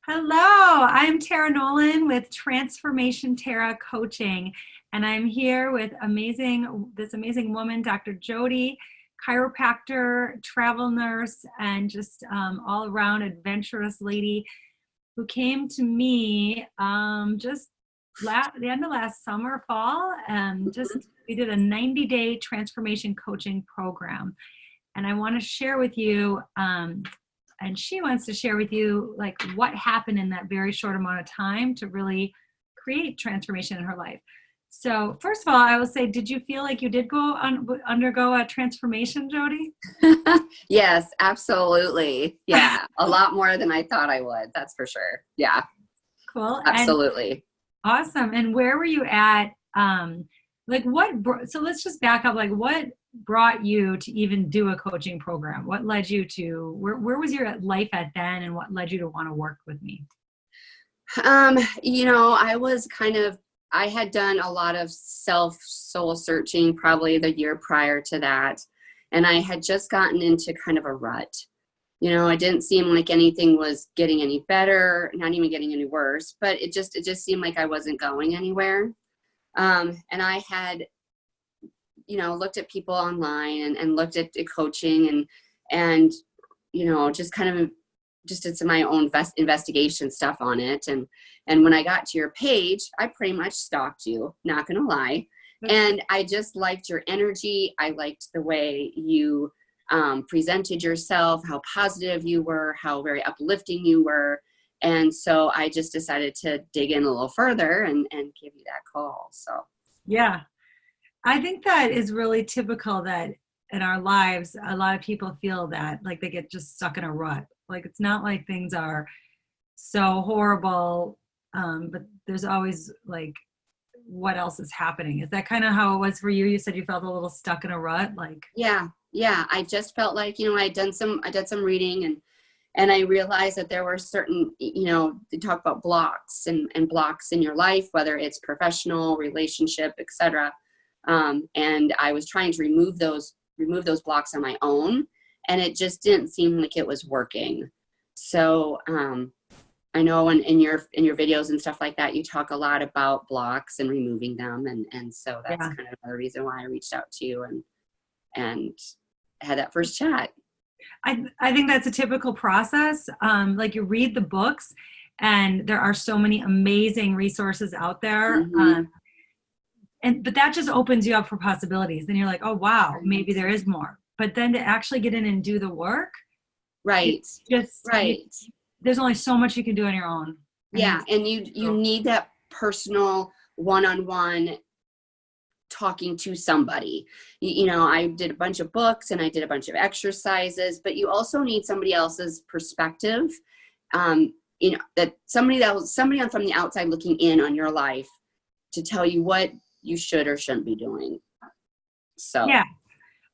Hello, I'm Tara Nolan with Transformation Tara Coaching, and I'm here with this amazing woman, Dr. Tjode, chiropractor, travel nurse, and just all around adventurous lady who came to me just the end of last summer, fall, and we did a 90-day transformation coaching program. And I want to share with you and she wants to share with you like what happened in that very short amount of time to really create transformation in her life. So first of all, I will say, did you feel like you did undergo a transformation, Tjode? Yes, absolutely. Yeah, a lot more than I thought I would. That's for sure. Yeah, Cool. absolutely. And awesome. And where were you at? So let's just back up. Like, what brought you to even do a coaching program? What led you to, where was your life at then, and what led you to want to work with me? I had done a lot of soul searching probably the year prior to that. And I had just gotten into kind of a rut. It didn't seem like anything was getting any better, not even getting any worse, but it just seemed like I wasn't going anywhere. And I had, looked at people online and looked at the coaching and just kind of just did some of my own investigation stuff on it. And when I got to your page, I pretty much stalked you, not going to lie. And I just liked your energy. I liked the way you presented yourself, how positive you were, how very uplifting you were. And so I just decided to dig in a little further and give you that call. So, yeah, I think that is really typical that in our lives, a lot of people feel that like they get just stuck in a rut. Like it's not like things are so horrible, but there's always like, what else is happening? Is that kind of how it was for you? You said you felt a little stuck in a rut, like. Yeah. I just felt like, I did some reading and I realized that there were certain, they talk about blocks and blocks in your life, whether it's professional, relationship, etc. And I was trying to remove those blocks on my own, and it just didn't seem like it was working. So I know in your videos and stuff like that, you talk a lot about blocks and removing them, and so that's kind of another reason why I reached out to you and had that first chat. I think that's a typical process. Like you read the books, and there are so many amazing resources out there. Mm-hmm. But that just opens you up for possibilities. Then you're like, oh, wow, maybe there is more. But then to actually get in and do the work. Right. There's only so much you can do on your own. Yeah. And you need that personal one-on-one talking to somebody. I did a bunch of books and I did a bunch of exercises, but you also need somebody else's perspective. That somebody from the outside looking in on your life to tell you what you should or shouldn't be doing. So yeah,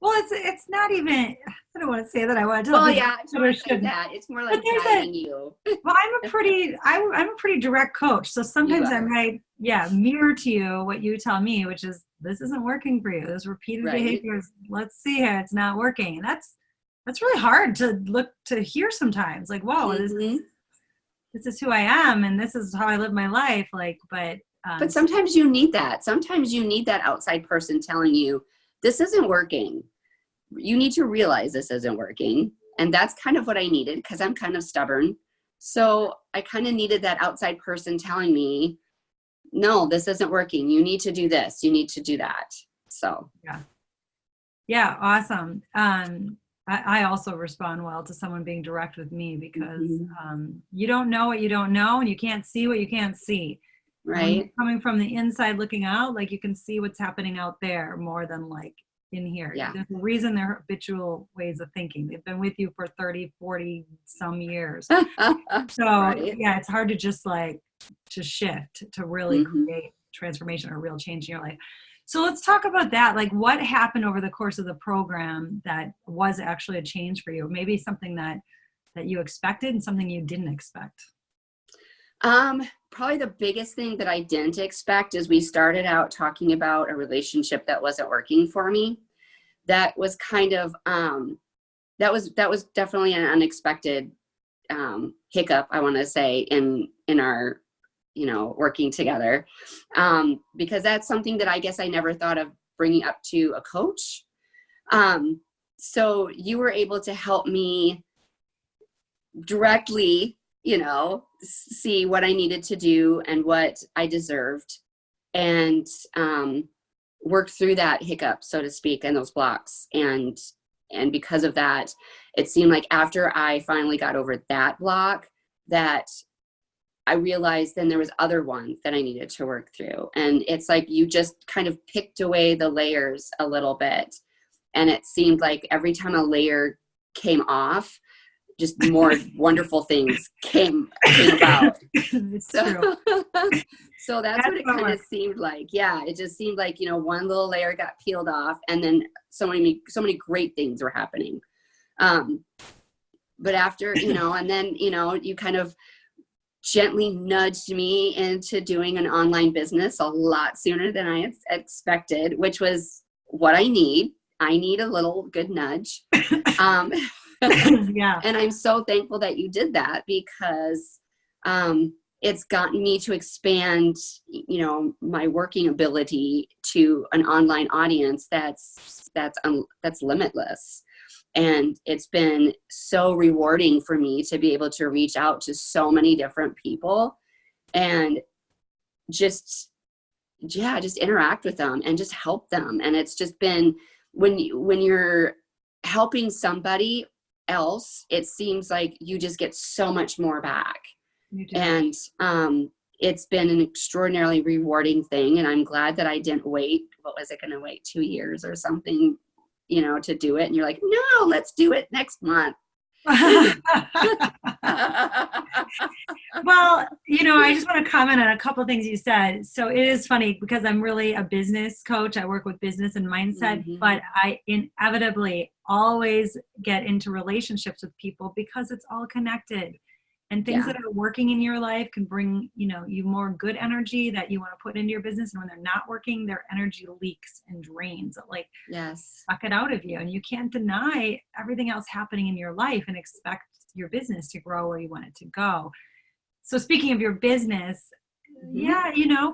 well, it's not even. I don't want to say that I want to. Well, yeah, it's more like that. It's more like guiding you. Well, I'm a pretty direct coach, so sometimes I might mirror to you what you tell me, which is this isn't working for you. Those repeated behaviors. Let's see here, it's not working, and that's really hard to hear sometimes. Like, whoa, this is who I am, and this is how I live my life. Like, but sometimes you need that. Sometimes you need that outside person telling you this isn't working. You need to realize this isn't working. And that's kind of what I needed because I'm kind of stubborn. So I kind of needed that outside person telling me, no, this isn't working. You need to do this. You need to do that. So. Yeah. Awesome. I also respond well to someone being direct with me because you don't know what you don't know, and you can't see what you can't see. Right. Coming from the inside looking out, like you can see what's happening out there more than like in here. Yeah. There's a reason they're habitual ways of thinking. They've been with you for 30, 40 some years. So it's hard to just like to shift to really create transformation or real change in your life. So let's talk about that. Like what happened over the course of the program that was actually a change for you? Maybe something that you expected and something you didn't expect. Probably the biggest thing that I didn't expect is we started out talking about a relationship that wasn't working for me. That was kind of, that was definitely an unexpected hiccup, I want to say, in our, working together, because that's something that I guess I never thought of bringing up to a coach. So you were able to help me directly, see what I needed to do and what I deserved, and work through that hiccup, so to speak, and those blocks. And because of that, it seemed like after I finally got over that block, that I realized then there was other ones that I needed to work through. And it's like you just kind of picked away the layers a little bit. And it seemed like every time a layer came off, just more wonderful things came about. It's true. So that's what it kind of seemed like. Yeah, it just seemed like, one little layer got peeled off, and then so many great things were happening. But after, and then, you kind of gently nudged me into doing an online business a lot sooner than I had expected, which was what I need. I need a little good nudge. Yeah. And I'm so thankful that you did that, because it's gotten me to expand, my working ability to an online audience that's limitless. And it's been so rewarding for me to be able to reach out to so many different people and just interact with them and just help them. And it's just been, when you're helping somebody else, it seems like you just get so much more back. And it's been an extraordinarily rewarding thing. And I'm glad that I didn't wait. What was it going to wait 2 years or something, to do it? And you're like, no, let's do it next month. Well, I just want to comment on a couple of things you said. So it is funny because I'm really a business coach. I work with business and mindset, but I inevitably always get into relationships with people because it's all connected. And things that are working in your life can bring, you more good energy that you want to put into your business. And when they're not working, their energy leaks and drains. It suck it out of you. And you can't deny everything else happening in your life and expect your business to grow where you want it to go. So speaking of your business,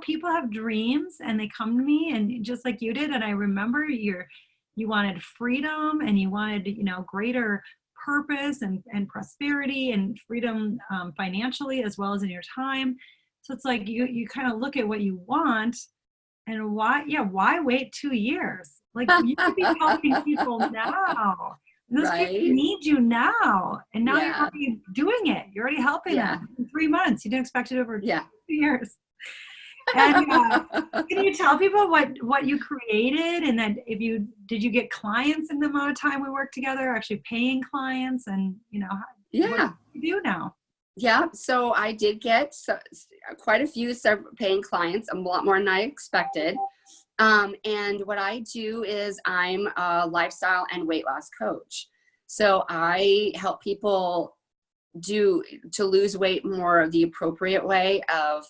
people have dreams and they come to me, and just like you did. And I remember you wanted freedom, and you wanted, greater purpose and prosperity and freedom financially as well as in your time. So it's like you kind of look at what you want, and why wait 2 years? Like, you could be helping people now. And those people need you now. And now you're already doing it. You're already helping them in 3 months. You didn't expect it over 2 years. And can you tell people what you created, and then did you get clients in the amount of time we worked together, actually paying clients, and what do you do now? Yeah, so I did get quite a few paying clients, a lot more than I expected. And what I do is I'm a lifestyle and weight loss coach. So I help people to lose weight more of the appropriate way of,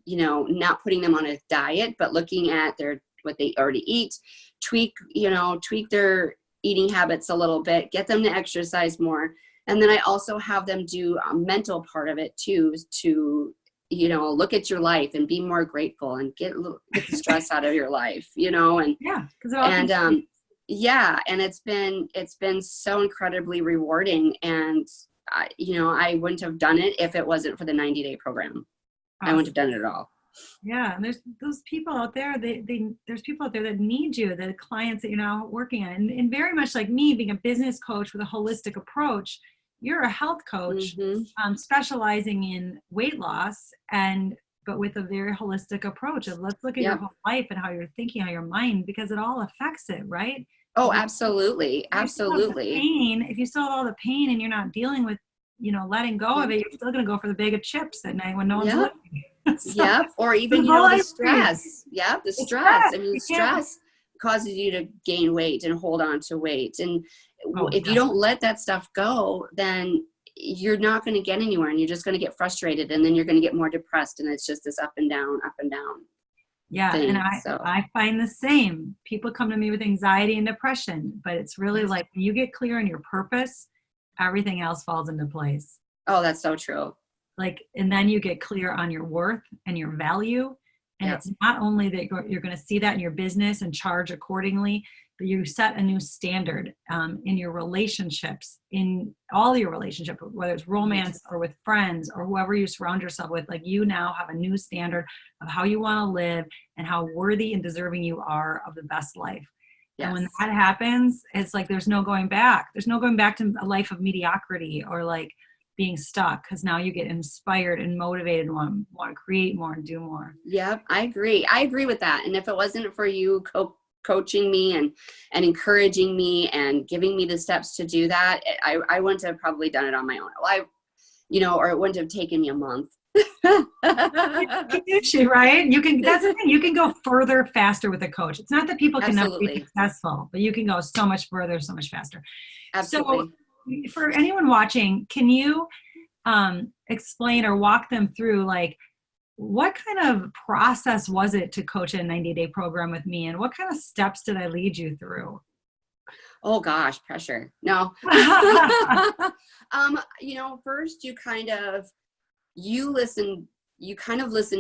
not putting them on a diet, but looking at what they already eat, tweak their eating habits a little bit, get them to exercise more. And then I also have them do a mental part of it too, to, look at your life and be more grateful and get the stress out of your life, and it's been so incredibly rewarding. And I wouldn't have done it if it wasn't for the 90-day program. Awesome. I wouldn't have done it at all. Yeah, and there's those people out there. There's people out there that need you. The clients that you're now working on, and very much like me, being a business coach with a holistic approach. You're a health coach, specializing in weight loss, but with a very holistic approach. And let's look at your whole life and how you're thinking, how your mind, because it all affects it, right? Oh, absolutely, absolutely. If you still have all the pain and you're not dealing with, letting go of it, you're still going to go for the bag of chips at night when no one's looking. Or even, the stress. The stress. I mean, stress causes you to gain weight and hold on to weight. And if you don't let that stuff go, then you're not going to get anywhere, and you're just going to get frustrated, and then you're going to get more depressed, and it's just this up and down thing. And I find the same. People come to me with anxiety and depression, but it's really like when you get clear on your purpose, everything else falls into place. Oh, that's so true. Like, and then you get clear on your worth and your value. And Yep. it's not only that you're going to see that in your business and charge accordingly, but you set a new standard in your relationships, in all your relationships, whether it's romance or with friends or whoever you surround yourself with. Like, you now have a new standard of how you want to live and how worthy and deserving you are of the best life. Yes. And when that happens, it's like there's no going back. There's no going back to a life of mediocrity or like being stuck, because now you get inspired and motivated and want to create more and do more. Yep, I agree. I agree with that. And if it wasn't for you coaching me and encouraging me and giving me the steps to do that, I wouldn't have probably done it on my own. Or it wouldn't have taken me a month. Right? You can, that's the thing. You can go further, faster with a coach. It's not that people can never be successful, but you can go so much further, so much faster. Absolutely. So for anyone watching, can you explain or walk them through, like, what kind of process was it to coach a 90-day program with me? And what kind of steps did I lead you through? Oh gosh, pressure. No. First you kind of listen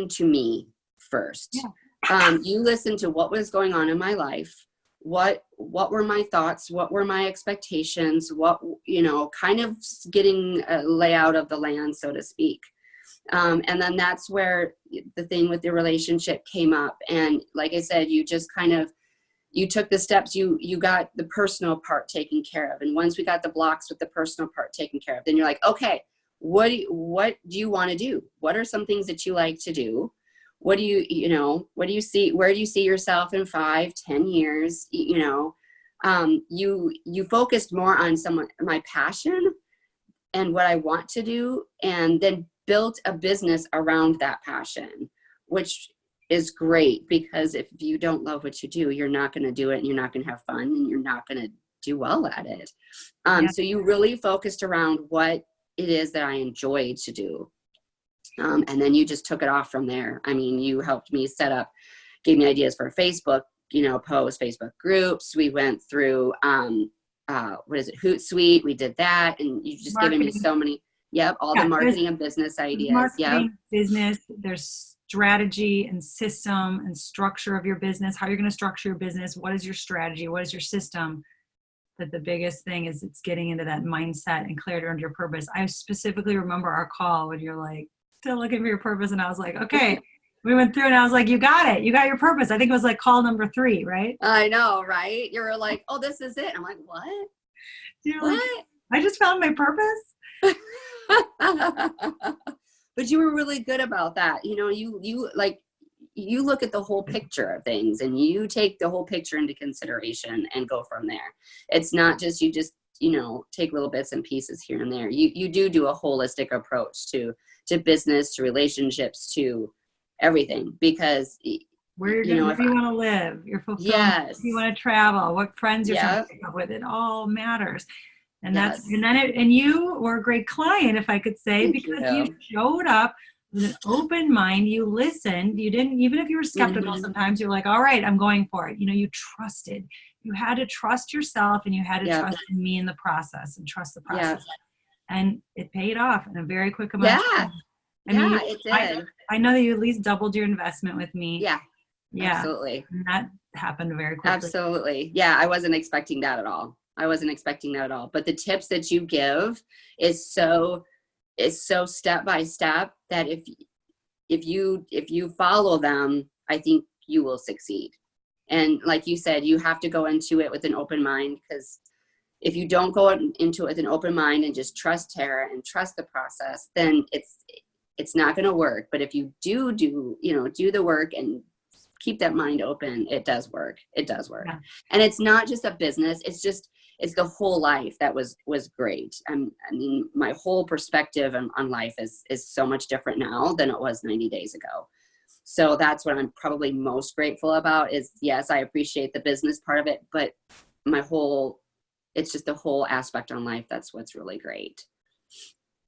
to me first. Yeah. You listen to what was going on in my life. What were my thoughts? What were my expectations? What, kind of getting a layout of the land, so to speak. And then that's where the thing with the relationship came up. And like I said, you just you took the steps, you got the personal part taken care of. And once we got the blocks with the personal part taken care of, then you're like, okay, what do you want to do? What are some things that you like to do? What do you see? Where do you see yourself in 5, 10 years? You focused more on my passion and what I want to do, and then built a business around that passion, which is great, because if you don't love what you do, you're not going to do it, and you're not going to have fun, and you're not going to do well at it. So you really focused around what it is that I enjoy to do. And then you just took it off from there. I mean, you helped me gave me ideas for Facebook, posts, Facebook groups. We went through, Hootsuite. We did that. And you just given me so many, the marketing and business ideas. Marketing, business, there's strategy and system and structure of your business, how you're going to structure your business. What is your strategy? What is your system? But the biggest thing is it's getting into that mindset and clarity around your purpose. I specifically remember our call when you're like, still looking for your purpose. And I was like, okay, we went through and I was like, you got it. You got your purpose. I think it was like call number 3, right? I know, right? You were like, oh, this is it. I'm like, what? You're what? Like, I just found my purpose. But you were really good about that. You look at the whole picture of things, and you take the whole picture into consideration and go from there. It's not just, you just, take little bits and pieces here and there. You do a holistic approach to business, to relationships, to everything, because where you want to live, your fulfillment, yes, you want to travel, what friends you're trying to pick up with, it all matters. And and you were a great client, if I could say, because you showed up with an open mind. You listened. You didn't, even if you were skeptical, sometimes you're like, all right, I'm going for it. You trusted. You had to trust yourself, and you had to trust in me in the process, and trust the process. And it paid off in a very quick amount of time. It did. I know that you at least doubled your investment with me. Yeah. Absolutely. And that happened very quickly. Absolutely. Yeah. I wasn't expecting that at all. But the tips that you give is so step by step that if you follow them, I think you will succeed. And like you said, you have to go into it with an open mind, because if you don't go into it with an open mind and just trust Tara and trust the process, then it's not going to work. But if you do the work and keep that mind open, it does work. Yeah. And it's not just a business. It's the whole life that was great. I mean, my whole perspective on life is so much different now than it was 90 days ago. So that's what I'm probably most grateful about is, yes, I appreciate the business part of it, but it's just the whole aspect on life. That's what's really great.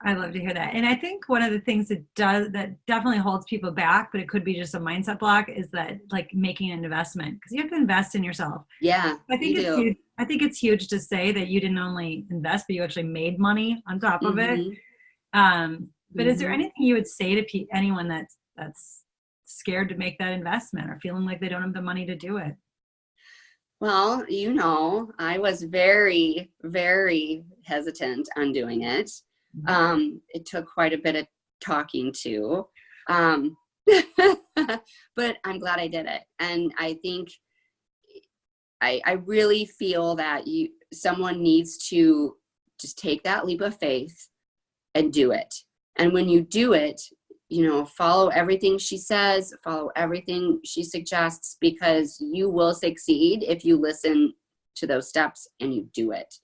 I love to hear that. And I think one of the things that definitely holds people back, but it could be just a mindset block, is that like making an investment, because you have to invest in yourself. Yeah, I think it's huge. I think it's huge to say that you didn't only invest, but you actually made money on top of it. But is there anything you would say to anyone that's scared to make that investment or feeling like they don't have the money to do it? Well, I was very, very hesitant on doing it. It took quite a bit of talking to, but I'm glad I did it. And I think I really feel that someone needs to just take that leap of faith and do it. And when you do it, follow everything she says, follow everything she suggests, because you will succeed if you listen to those steps and you do it.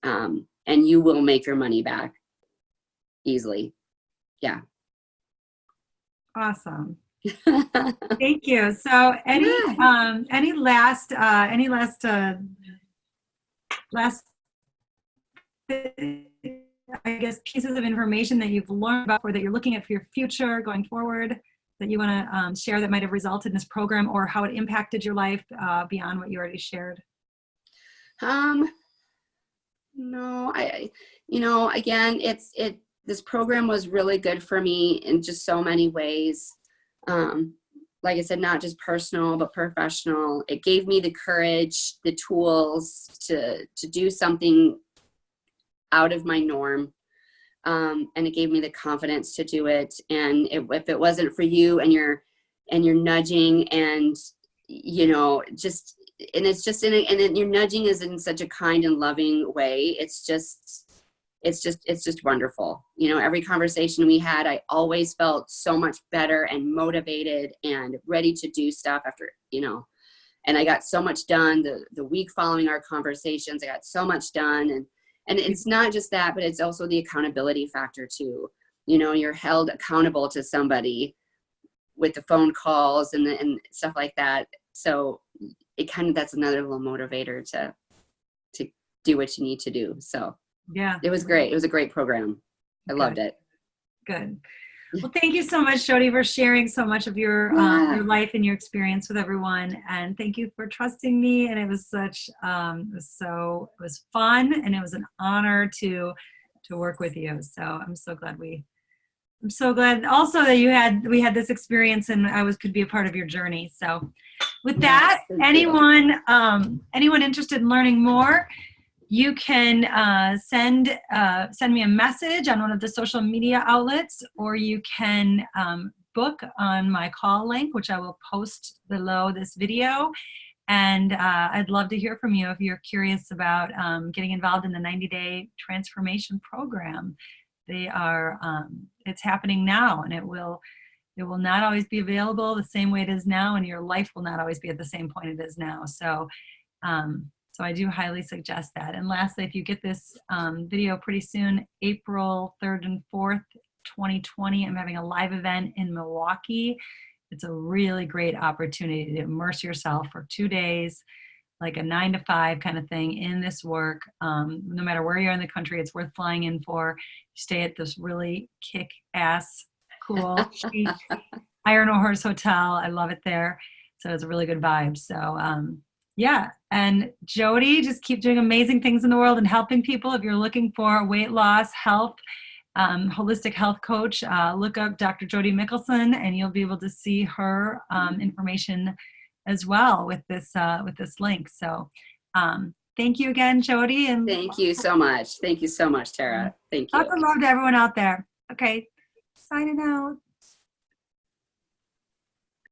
And you will make your money back easily. Yeah. Awesome. Thank you. So any last I guess pieces of information that you've learned about or that you're looking at for your future going forward that you want to share that might have resulted in this program, or how it impacted your life beyond what you already shared? No, again, this program was really good for me in just so many ways. Like I said, not just personal, but professional. It gave me the courage, the tools to do something out of my norm. And it gave me the confidence to do it. And if it wasn't for you and you're nudging and, and your nudging is in such a kind and loving way. It's just wonderful. Every conversation we had, I always felt so much better and motivated and ready to do stuff after, and I got so much done the week following our conversations. I got so much done. And it's not just that, but it's also the accountability factor too. You're held accountable to somebody with the phone calls and stuff like that. So that's another little motivator to do what you need to do. So yeah, it was great. It was a great program. I loved it. Good. Well, thank you so much, Tjode, for sharing so much of your life and your experience with everyone. And thank you for trusting me. And it was it was fun, and it was an honor to work with you. So I'm so glad also that we had this experience and could be a part of your journey. So with that, anyone interested in learning more, you can send me a message on one of the social media outlets, or you can book on my call link, which I will post below this video. And I'd love to hear from you if you're curious about getting involved in the 90-day transformation program. It's happening now, and it will not always be available the same way it is now, and your life will not always be at the same point it is now. So I do highly suggest that. And lastly, if you get this video pretty soon, April 3rd and 4th, 2020, I'm having a live event in Milwaukee. It's a really great opportunity to immerse yourself for 2 days, like a 9 to 5 kind of thing in this work. No matter where you are in the country, it's worth flying in for. You stay at this really kick-ass, cool, chic Iron Horse Hotel. I love it there. So it's a really good vibe. So yeah, and Tjode, just keep doing amazing things in the world and helping people. If you're looking for weight loss, health, holistic health coach, look up Dr. Tjode Mickelson, and you'll be able to see her information as well with this link. So thank you again, Tjode. And thank you so much. Thank you so much, Tara. Thank you. Lots of love to everyone out there. Okay, signing out.